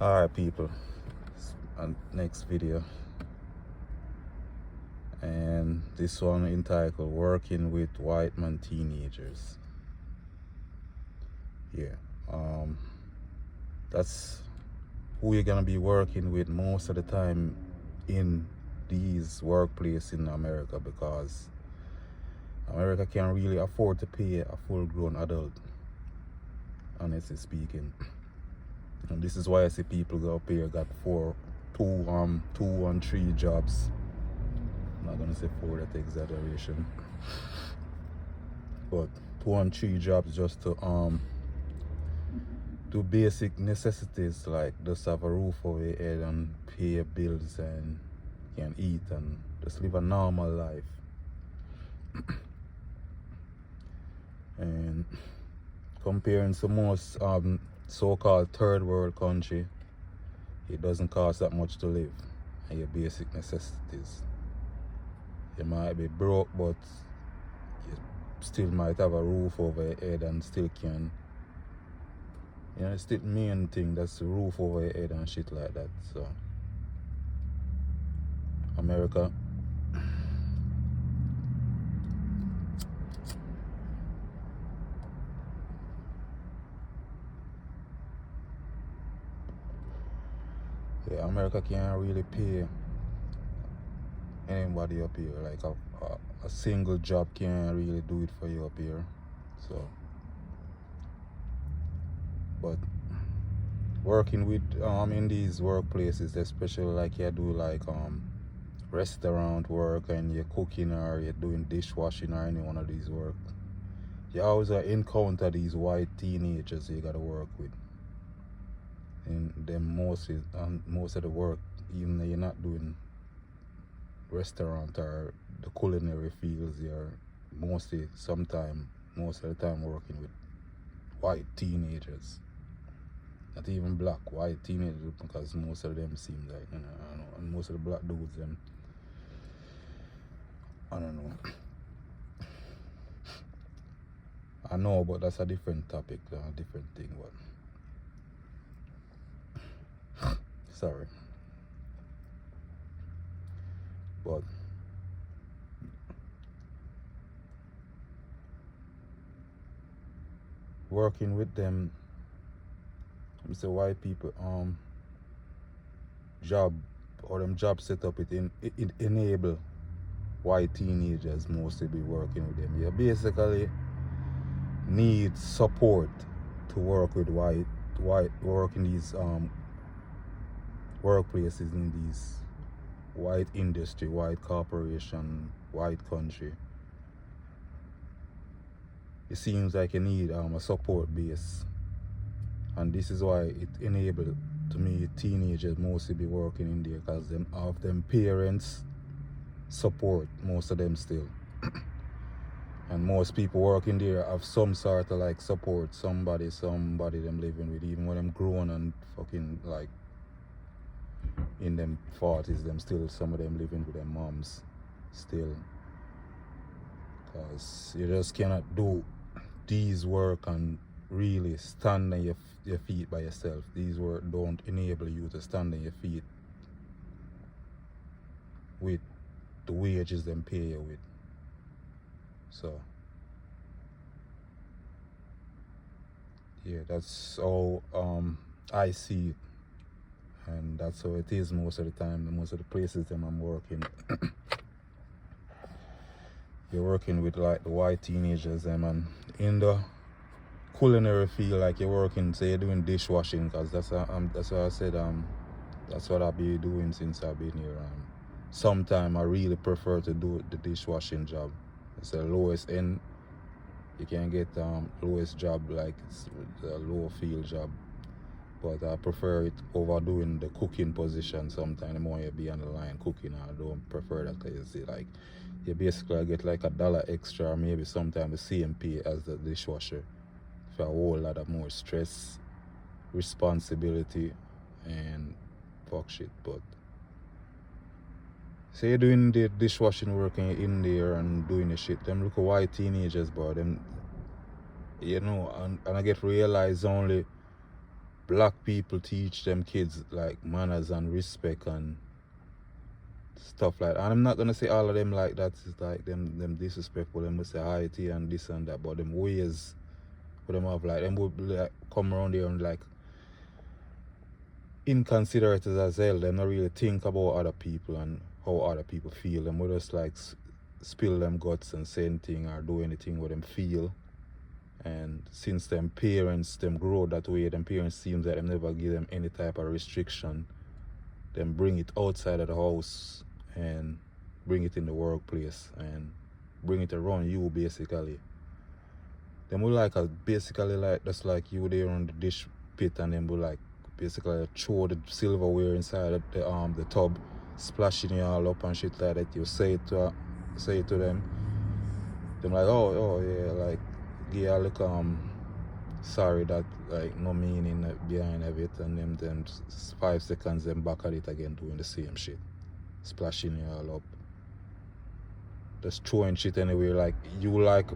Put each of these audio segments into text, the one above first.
Alright people, and next video, and this one entitled Working with White Man Teenagers. Yeah, that's who you're gonna be working with most of the time in these workplaces in America, because America can't really afford to pay a full-grown adult, honestly speaking. And this is why I see people go up here got two and three jobs. I'm not gonna say four, that's exaggeration, but 2 and 3 jobs just to do basic necessities like just have a roof over your head and pay your bills and can eat and just live a normal life. And comparing to most so-called third world country, it doesn't cost that much to live and your basic necessities. You might be broke, but you still might have a roof over your head and still can, you know, it's the main thing, that's the roof over your head and shit like that. So America, yeah, America can't really pay anybody up here. Like a single job can't really do it for you up here. So, but working with in these workplaces, especially like you do like restaurant work and you're cooking or you're doing dishwashing or any one of these work, you always encounter these white teenagers you gotta work with. And then most of the work, even though you're not doing restaurant or the culinary fields, you're most of the time working with white teenagers. Not even black, white teenagers, because most of them seem like, you know, I don't know, and most of the black dudes them, I don't know. I know, but that's a different topic, a different thing, but sorry. But working with them, Mr. White people job or them job setup, it enable white teenagers mostly be working with them. You basically need support to work with white work in these workplaces in these white industry, white corporation, white country. It seems like you need a support base, and this is why it enabled to me teenagers mostly be working in there, because them of them parents support, most of them still. And most people working there have some sort of like support, somebody them living with, even when them grown and fucking like in them 40s, them still, some of them living with their moms still, because you just cannot do these work and really stand on your feet by yourself. These work don't enable you to stand on your feet with the wages them pay you with. So yeah, that's how I see it, and that's how it is most of the time. Most of the places them I'm working, you're working with like the white teenagers them, and in the culinary field, like you're working, say you're doing dishwashing, because that's what I said, that's what I've been doing since I've been here. Sometimes I really prefer to do the dishwashing job. It's the lowest end. You can get lowest job, like it's a low field job, but I prefer it over doing the cooking position. Sometimes the more you be on the line cooking, I don't prefer that, because you see, like, you basically get like $1 extra, or maybe sometimes the same pay as the dishwasher, for a whole lot of more stress, responsibility, and fuck shit. But say you're doing the dishwashing work and you're in there and doing the shit, them look white teenagers, bro, them, you know, and I get realized only black people teach them kids like manners and respect and stuff like that. And I'm not gonna say all of them like that is like them disrespectful, them must say high tea and this and that, but them ways for them have like them would like come around there and like inconsiderate as hell. Them not really think about other people and how other people feel. Them would just like spill them guts and say anything or do anything what them feel. And since them parents them grow that way, them parents seems that them never give them any type of restriction. Them bring it outside of the house and bring it in the workplace and bring it around you basically. Them will like basically like just like you there on the dish pit, and them will like basically throw the silverware inside the tub, splashing it all up and shit like that. You say it to them. Them like oh yeah, like give a look sorry that like no meaning behind of it, and them 5 seconds them back at it again doing the same shit, splashing it all up, just throwing shit anywhere. Like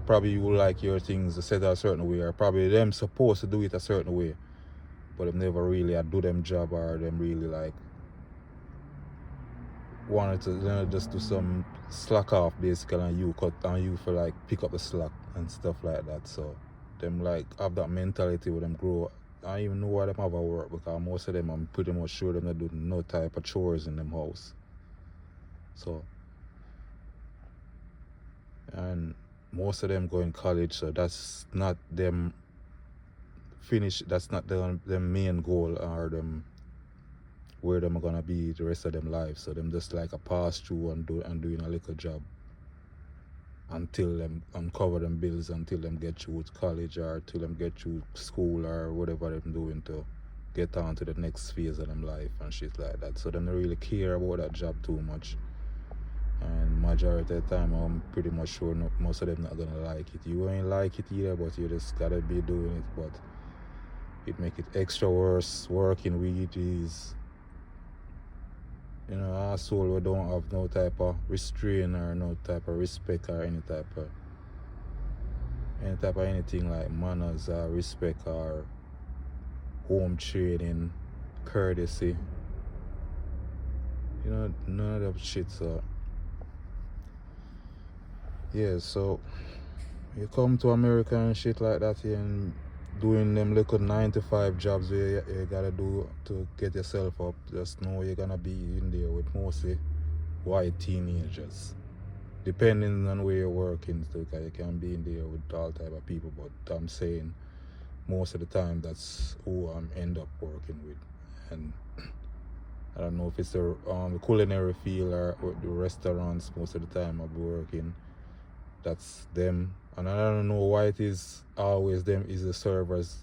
probably you like your things set a certain way, or probably them supposed to do it a certain way, but them never really do them job, or them really like wanted to just do some slack off basically, and you cut and you for like pick up the slack and stuff like that. So them like have that mentality with them grow. I don't even know why them have a work, because most of them I'm pretty much sure them not do no type of chores in them house. So and most of them go in college, so that's not them finish, that's not them main goal or them where them are gonna be the rest of them lives. So them just like a pass through and doing a little job until them uncover them bills, until them get through college or till them get through school or whatever them doing to get on to the next phase of them life and shit like that. So them don't really care about that job too much. And majority of the time I'm pretty much sure most of them not gonna like it. You ain't like it either, but you just gotta be doing it. But it make it extra worse working with these asshole who don't have no type of restraint or no type of respect or any type of anything like manners or respect or home training, courtesy. None of that shit. So yeah, so you come to America and shit like that here and doing them little 9 to 5 jobs where you gotta do to get yourself up. Just know you're gonna be in there with mostly white teenagers, depending on where you're working. So you can be in there with all type of people, but I'm saying most of the time that's who I'm end up working with. And I don't know if it's the culinary field or the restaurants. Most of the time I'll be working, that's them. And I don't know why it is always them is the servers.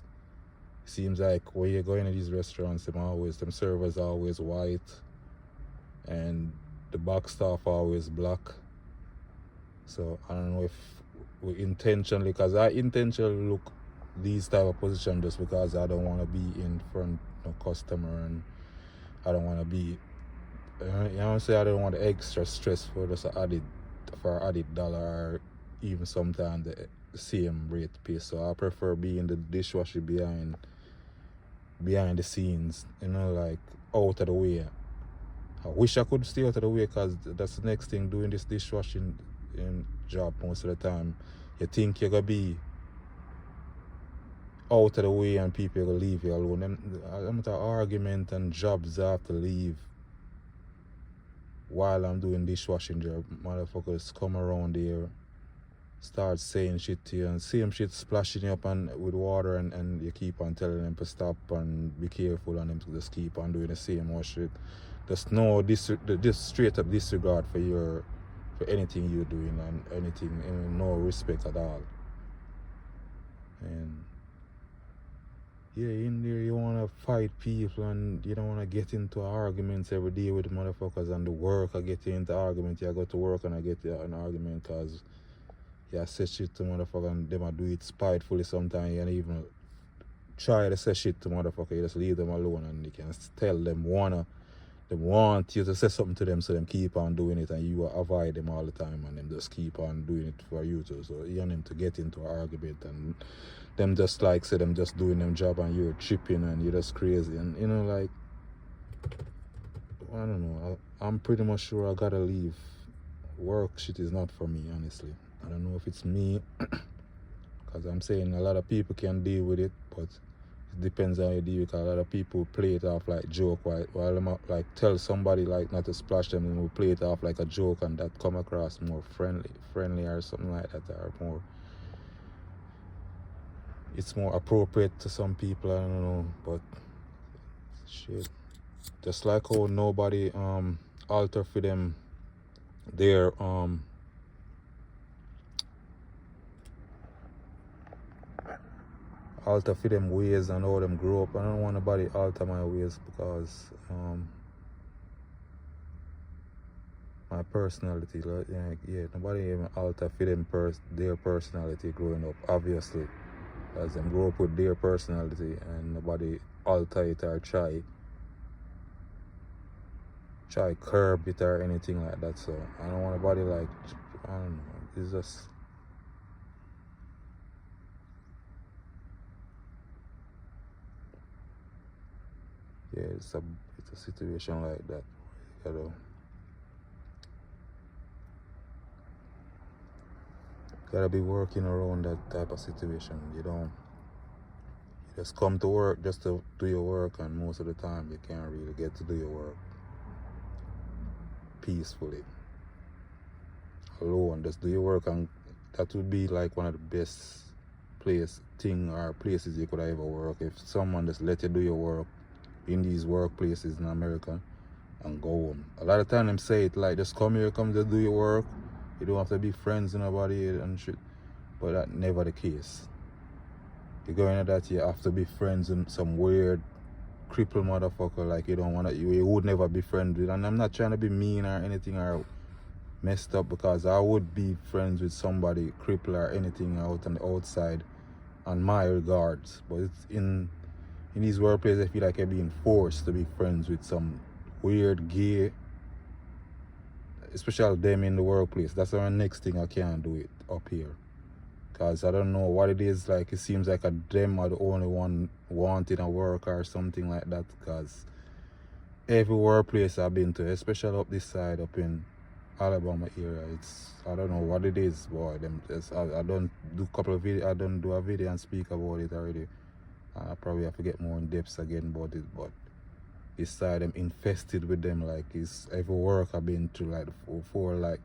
Seems like when you go into these restaurants, them servers are always white and the back staff always black. So I don't know if we intentionally, because I intentionally look these type of positions just because I don't want to be in front of customer, and I don't want to be, I don't want the extra stress for just added dollar, or even sometimes the same rate pay. So I prefer being the dishwasher behind the scenes, like out of the way. I wish I could stay out of the way, because that's the next thing, doing this dishwashing job most of the time. You think you're gonna be out of the way and people are gonna leave you alone. I'm at an argument and jobs I have to leave while I'm doing dishwashing job. Motherfuckers come around there, start saying shit to you, and same shit splashing you up with water, and you keep on telling them to stop and be careful, and them to just keep on doing the same old shit. There's no just straight up disregard for anything you're doing, and anything, no respect at all. And yeah, in there you want to fight people, and you don't want to get into arguments every day with motherfuckers. And the work, I get into argument. You go to work and I get an argument because you say shit to motherfucker, and them do it spitefully sometimes. You even try to say shit to motherfucker, you just leave them alone, and you can tell them they want you to say something to them, so them keep on doing it, and you avoid them all the time, and them just keep on doing it for you too. So you want them to get into an argument, and them just like say them just doing them job and you're tripping and you're just crazy, and you know, like, I don't know, I'm pretty much sure I gotta leave. Work shit is not for me, honestly. I don't know if it's me, because I'm saying a lot of people can deal with it, but it depends on how you deal with it. A lot of people play it off like joke, while them like tell somebody like not to splash them, and will play it off like a joke, and that come across more friendly or something like that, or more, it's more appropriate to some people, I don't know, but shit. Just like how nobody alter for them their alter for them ways and how them grow up. I don't want nobody alter my ways, because my personality, like, yeah, nobody even alter for them their personality growing up, obviously, as them grow up with their personality, and nobody alter it or try curb it or anything like that. So I don't want nobody like, I don't know, it's just, yeah, it's a situation like that, you know. Gotta be working around that type of situation. You just come to work just to do your work, and most of the time you can't really get to do your work peacefully alone. Just do your work, and that would be like one of the best places you could ever work, if someone just let you do your work in these workplaces in America and go home. A lot of time them say it like, just come here, come to do your work, you don't have to be friends with nobody and shit, but that's never the case. You go into that, you have to be friends with some weird crippled motherfucker, like you would never be friends with. And I'm not trying to be mean or anything or messed up, because I would be friends with somebody crippled or anything out on the outside on my regards, but it's in these workplaces, I feel like I'm being forced to be friends with some weird gay, especially them in the workplace. That's the next thing I can't do it up here, because I don't know what it is. Like, it seems like them are the only one wanting a work or something like that, because every workplace I've been to, especially up this side, up in Alabama area, I don't know what it is, boy. I don't do a video and speak about it already. I probably have to get more in depth again about it, but this side I'm infested with them. Like, it's every work I've been to, like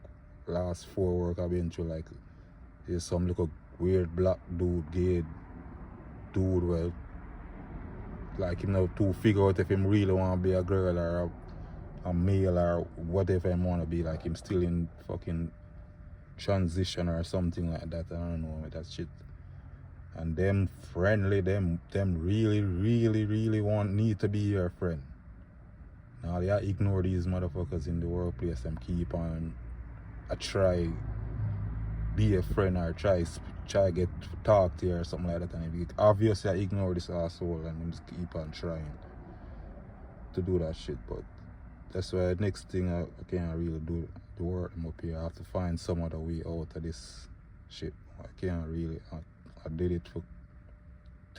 last 4 work I've been to, like, there's some little weird black dude, gay dude, well, like, him now to figure out if him really want to be a girl or a male or whatever him want to be. Like, him still in fucking transition or something like that. I don't know that shit. And them friendly, them really need to be your friend. Now they ignore these motherfuckers in the workplace and keep on try be a friend or try get talk to you or something like that, and if you obviously I ignore this asshole and just keep on trying to do that shit. But that's why the next thing I can't really do the work them up here. I have to find some other way out of this shit. I can't really I did it for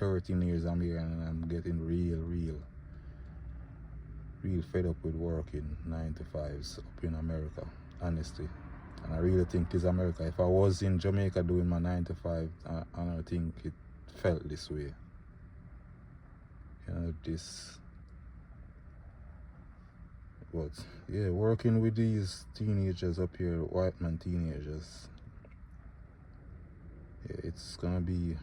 13 years I'm here, and I'm getting real fed up with working 9 to 5s up in America, honestly. And I really think it's America. If I was in Jamaica doing my 9 to 5, I don't think it felt this way. You know, but yeah, working with these teenagers up here, white man teenagers, yeah, it's gonna be,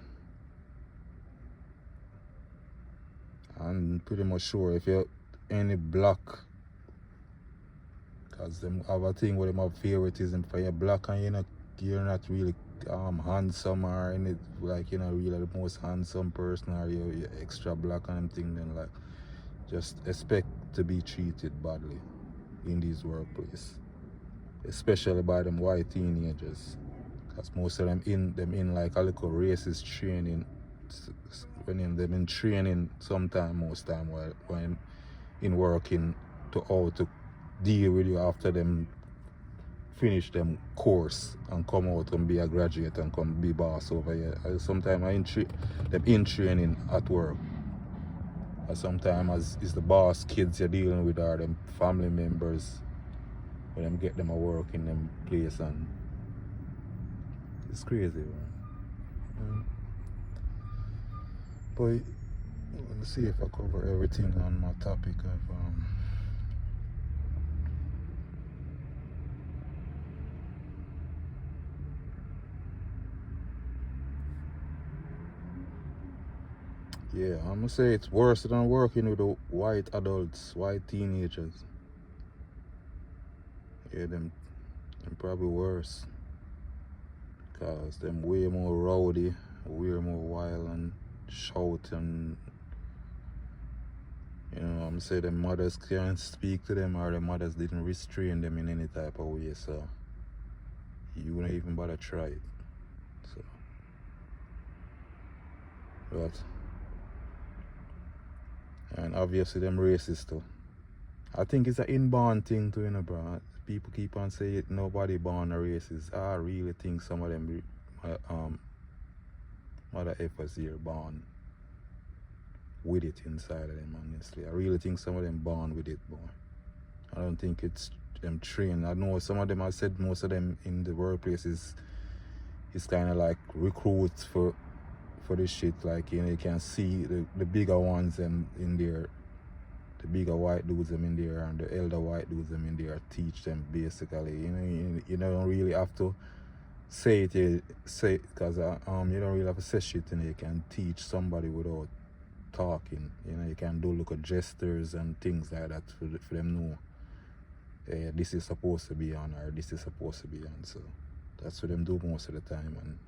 I'm pretty much sure if you're any black, because them have a thing where them have favoritism for your black, and you're not really handsome or any, like, you're not really the most handsome person, or you're extra black and them thing, then like just expect to be treated badly in these workplaces, especially by them white teenagers, because most of them in like a little racist training, when them in training sometime, most time when in working to how to deal with you after them finish them course and come out and be a graduate and come be boss over here. Sometimes them in training at work. And sometimes as is the boss kids you're dealing with or them family members when them get them a work in them place, and it's crazy, man. But let me see if I cover everything on my topic of yeah, I'm gonna say it's worse than working with the white adults, white teenagers. Yeah, them probably worse. Cause them way more rowdy, way more wild and shout, and you know, I'm say them mothers can't speak to them or their mothers didn't restrain them in any type of way, so you wouldn't even bother try it. So but and obviously them racist too. I think it's an inborn thing too, you know, bro. People keep on saying it, nobody born a racist. I really think some of them mother effers here born with it inside of them, honestly. I really think some of them born with it, boy. I don't think it's them trained. I know some of them, I said most of them in the workplace is kind of like recruits for this shit. Like, you know, you can see the bigger ones in there, the bigger white dudes them in there and the elder white dudes them in there teach them basically. You know, you don't really have to say it, because you don't really have to say shit, and you can teach somebody without talking. You know, you can do look at gestures and things like that for them know this is supposed to be on or this is supposed to be on. So that's what them do most of the time, and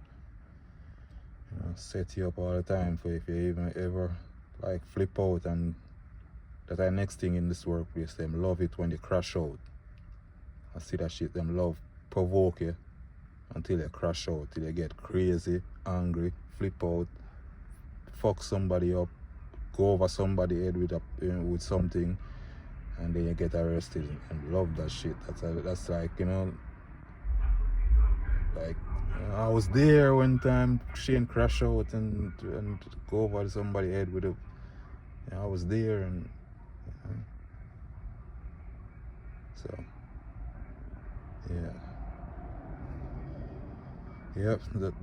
you know, set you up all the time for if you even ever like flip out. And that's the next thing in this workplace, them love it when they crash out. I see that shit, them love provoke you until you crash out, till you get crazy, angry, flip out, fuck somebody up, go over somebody's head with something, and then you get arrested. And love that shit. That's like, you know, like, you know, I was there one time Shane crash out and go over somebody's head with a, you know, I was there, and you know, so yeah. Yep,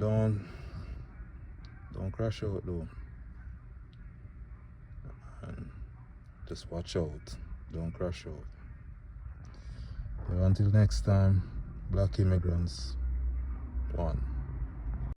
don't crash out though. And just watch out. Don't crash out. But until next time, black immigrants, one.